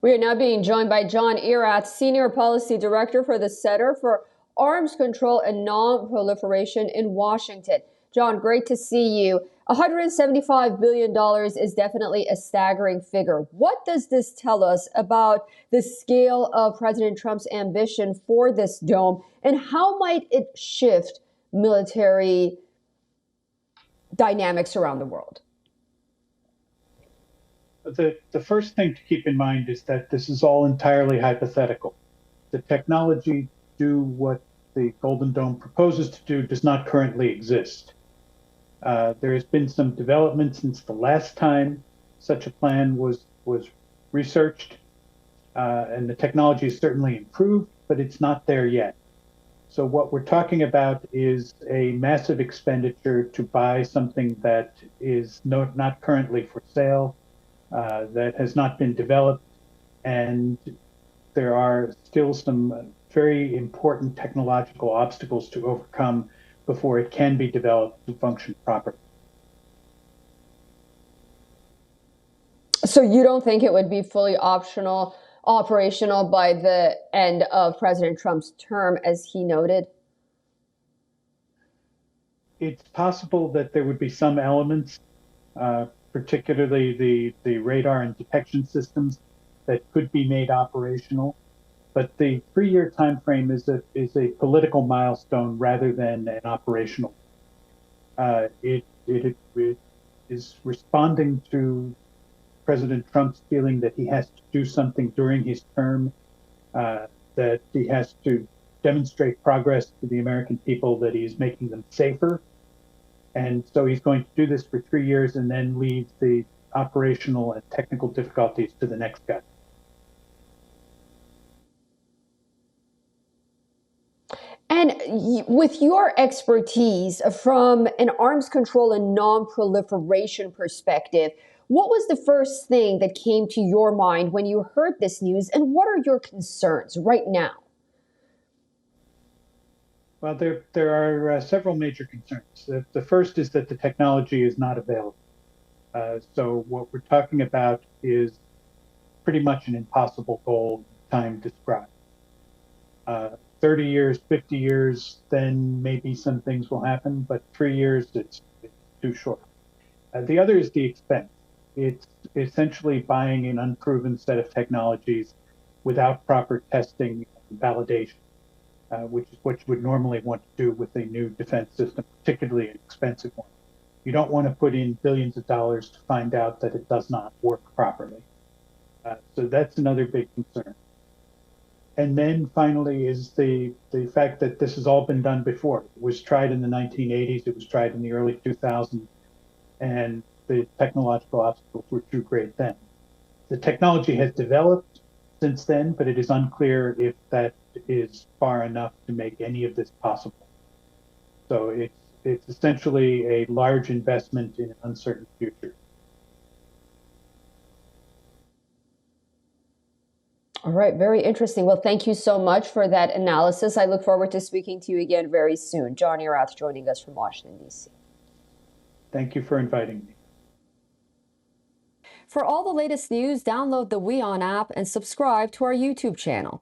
We are now being joined by John Erath, Senior Policy Director for the Center for Arms Control and Non-proliferation in Washington. John, great to see you. $175 billion is definitely a staggering figure. What does this tell us about the scale of President Trump's ambition for this dome, and how might it shift military dynamics around the world? The first thing to keep in mind is that this is all entirely hypothetical. The technology to do what the Golden Dome proposes to do does not currently exist. There has been some development since the last time such a plan was researched, and the technology is certainly improved, but it's not there yet. So what we're talking about is a massive expenditure to buy something that is not currently for sale, that has not been developed, and there are still some very important technological obstacles to overcome before it can be developed to function properly. So you don't think it would be fully operational by the end of President Trump's term, as he noted? It's possible that there would be some elements, particularly the radar and detection systems, that could be made operational. But the 3-year time frame is a political milestone rather than an operational. It is responding to President Trump's feeling that he has to do something during his term, that he has to demonstrate progress to the American people, that he is making them safer. And so he's going to do this for 3 years and then leave the operational and technical difficulties to the next guy. And with your expertise from an arms control and non-proliferation perspective, what was the first thing that came to your mind when you heard this news, and what are your concerns right now? Well, there are several major concerns. The first is that the technology is not available. So what we're talking about is pretty much an impossible goal time described. 30 years, 50 years, then maybe some things will happen, but 3 years, it's too short. The other is the expense. It's essentially buying an unproven set of technologies without proper testing and validation, which is what you would normally want to do with a new defense system, particularly an expensive one. You don't want to put in billions of dollars to find out that it does not work properly. So that's another big concern. And then finally is the fact that this has all been done before. It was tried in the 1980s, it was tried in the early 2000s, and the technological obstacles were too great then. The technology has developed since then, but it is unclear if that is far enough to make any of this possible. So it's essentially a large investment in an uncertain future. All right, very interesting. Well, thank you so much for that analysis. I look forward to speaking to you again very soon. John Erath joining us from Washington, D.C. Thank you for inviting me. For all the latest news, download the WION app and subscribe to our YouTube channel.